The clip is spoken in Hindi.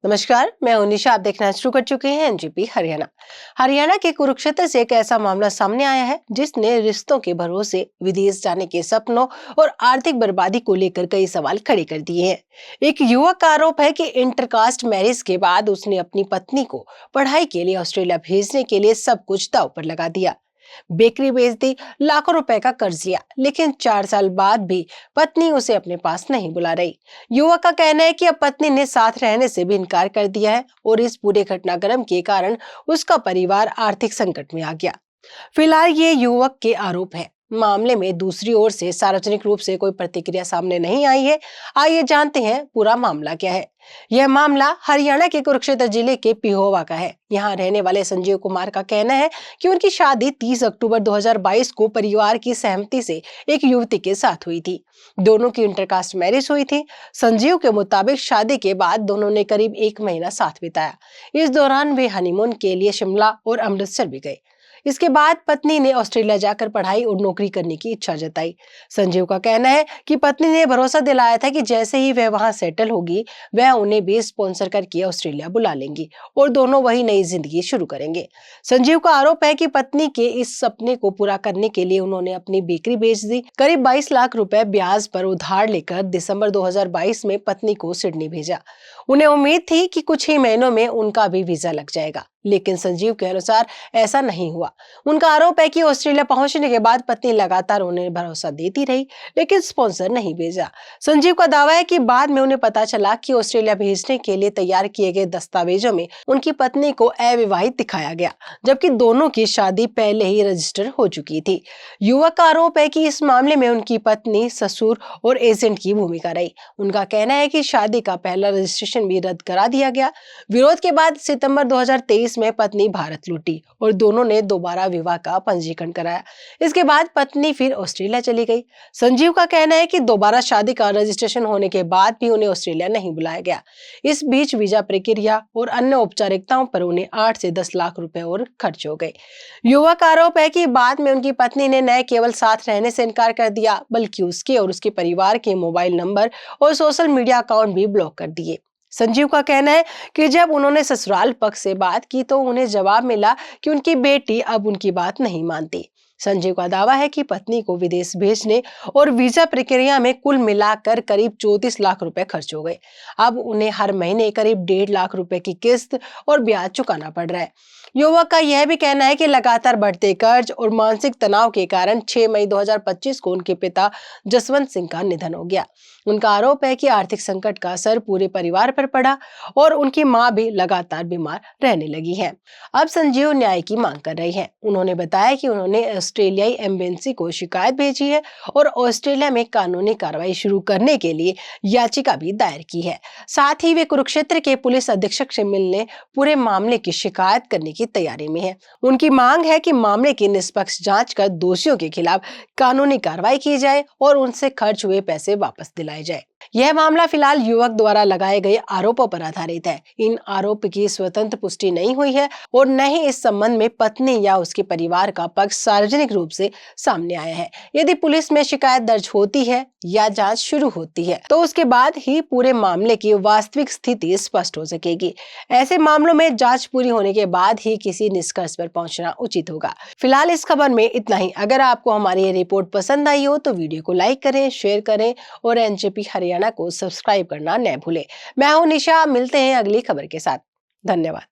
नमस्कार, मैं हूं निशा। आप देखना शुरू कर चुके हैं एनजीपी हरियाणा। हरियाणा के कुरुक्षेत्र से एक ऐसा मामला सामने आया है जिसने रिश्तों के भरोसे विदेश जाने के सपनों और आर्थिक बर्बादी को लेकर कई सवाल खड़े कर दिए हैं। एक युवक का आरोप है कि इंटरकास्ट मैरिज के बाद उसने अपनी पत्नी को पढ़ाई के लिए ऑस्ट्रेलिया भेजने के लिए सब कुछ दांव पर लगा दिया। बेकरी बेच दी, लाखों रुपए का कर्ज लिया, लेकिन 4 साल बाद भी पत्नी उसे अपने पास नहीं बुला रही। युवक का कहना है कि अब पत्नी ने साथ रहने से भी इनकार कर दिया है और इस पूरे घटनाक्रम के कारण उसका परिवार आर्थिक संकट में आ गया। फिलहाल ये युवक के आरोप है। मामले में दूसरी ओर से सार्वजनिक रूप से कोई प्रतिक्रिया सामने नहीं आई है। आइए जानते हैं पूरा मामला क्या है। यह मामला हरियाणा के कुरुक्षेत्र जिले के पिहोवा का है। यहाँ रहने वाले संजीव कुमार का कहना है कि उनकी शादी 30 अक्टूबर 2022 को परिवार की सहमति से एक युवती के साथ हुई थी। दोनों की इंटरकास्ट मैरिज हुई थी। संजीव के मुताबिक शादी के बाद दोनों ने करीब 1 महीना साथ बिताया। इस दौरान वे हनीमून के लिए शिमला और अमृतसर भी गए। इसके बाद पत्नी ने ऑस्ट्रेलिया जाकर पढ़ाई और नौकरी करने की इच्छा जताई। संजीव का कहना है कि पत्नी ने भरोसा दिलाया था कि जैसे ही वह वहां सेटल होगी, वह उन्हें भी स्पॉन्सर करके ऑस्ट्रेलिया बुला लेंगी और दोनों वही नई जिंदगी शुरू करेंगे। संजीव का आरोप है कि पत्नी के इस सपने को पूरा करने के लिए उन्होंने अपनी बेकरी बेच दी। करीब 22 लाख रुपए ब्याज पर उधार लेकर दिसंबर 2022 में पत्नी को सिडनी भेजा। उन्हें उम्मीद थी कि कुछ ही महीनों में उनका भी वीजा लग जाएगा, लेकिन संजीव के अनुसार ऐसा नहीं हुआ। उनका आरोप है कि ऑस्ट्रेलिया पहुंचने के बाद पत्नी लगातार उन्हें भरोसा देती रही, लेकिन स्पॉन्सर नहीं भेजा। संजीव का दावा है कि बाद में उन्हें पता चला कि ऑस्ट्रेलिया भेजने के लिए तैयार किए गए दस्तावेजों में उनकी पत्नी को अविवाहित दिखाया गया, जबकि दोनों की शादी पहले ही रजिस्टर हो चुकी थी। युवक का आरोप है कि इस मामले में उनकी पत्नी, ससुर और एजेंट की भूमिका रही। उनका कहना है कि शादी का पहला रजिस्ट्रेशन भी रद्द करा दिया गया। विरोध के बाद सितंबर 2023 में पत्नी भारत लौटी और दोनों ने दोबारा विवाह का पंजीकरण कराया। इसके बाद पत्नी फिर ऑस्ट्रेलिया चली गई। संजीव का कहना है कि दोबारा शादी का रजिस्ट्रेशन होने के बाद भी उन्हें ऑस्ट्रेलिया नहीं बुलाया गया। इस बीच वीजा प्रक्रिया और अन्य औपचारिकताओं पर उन्हें 8 से 10 लाख रुपए और खर्च हो गए। युवक का आरोप है कि बाद में उनकी पत्नी ने न केवल साथ रहने से इनकार कर दिया, बल्कि उसके और उसके परिवार के मोबाइल नंबर और सोशल मीडिया अकाउंट भी ब्लॉक कर दिए। संजीव का कहना है कि जब उन्होंने ससुराल पक्ष से बात की तो उन्हें जवाब मिला कि उनकी बेटी अब उनकी बात नहीं मानती। संजीव का दावा है कि पत्नी को विदेश भेजने और वीजा प्रक्रिया में कुल मिलाकर करीब 34 लाख रुपए खर्च हो गए। अब उन्हें हर महीने करीब 1.5 लाख रुपए की किस्त और ब्याज चुकाना पड़ रहा है। युवक का यह भी कहना है कि लगातार बढ़ते कर्ज और मानसिक तनाव के कारण 6 मई 2025 को उनके पिता जसवंत सिंह का निधन हो गया। उनका आरोप है कि आर्थिक संकट का असर पूरे परिवार पर पड़ा और उनकी मां भी लगातार बीमार रहने लगी है। अब संजीव न्याय की मांग कर रही हैं। उन्होंने बताया कि उन्होंने ऑस्ट्रेलियाई एम्बेसी को शिकायत भेजी है और ऑस्ट्रेलिया में कानूनी कार्रवाई शुरू करने के लिए याचिका भी दायर की है। साथ ही वे कुरुक्षेत्र के पुलिस अधीक्षक से मिलने पूरे मामले की शिकायत करने की तैयारी में है। उनकी मांग है कि मामले की निष्पक्ष जांच कर दोषियों के खिलाफ कानूनी कार्रवाई की जाए और उनसे खर्च हुए पैसे वापस दिलाए जाए। यह मामला फिलहाल युवक द्वारा लगाए गए आरोपों पर आधारित है। इन आरोप की स्वतंत्र पुष्टि नहीं हुई है और न ही इस संबंध में पत्नी या उसके परिवार का पक्ष सार्वजनिक रूप से सामने आया है। यदि पुलिस में शिकायत दर्ज होती है या जांच शुरू होती है तो उसके बाद ही पूरे मामले की वास्तविक स्थिति स्पष्ट हो सकेगी। ऐसे मामलों में जांच पूरी होने के बाद ही किसी निष्कर्ष पर पहुंचना उचित होगा। फिलहाल इस खबर में इतना ही। अगर आपको हमारी ये रिपोर्ट पसंद आई हो तो वीडियो को लाइक करें, शेयर करें और एनजेपी हरियाणा को सब्सक्राइब करना न भूलें। मैं हूं निशा, मिलते हैं अगली खबर के साथ। धन्यवाद।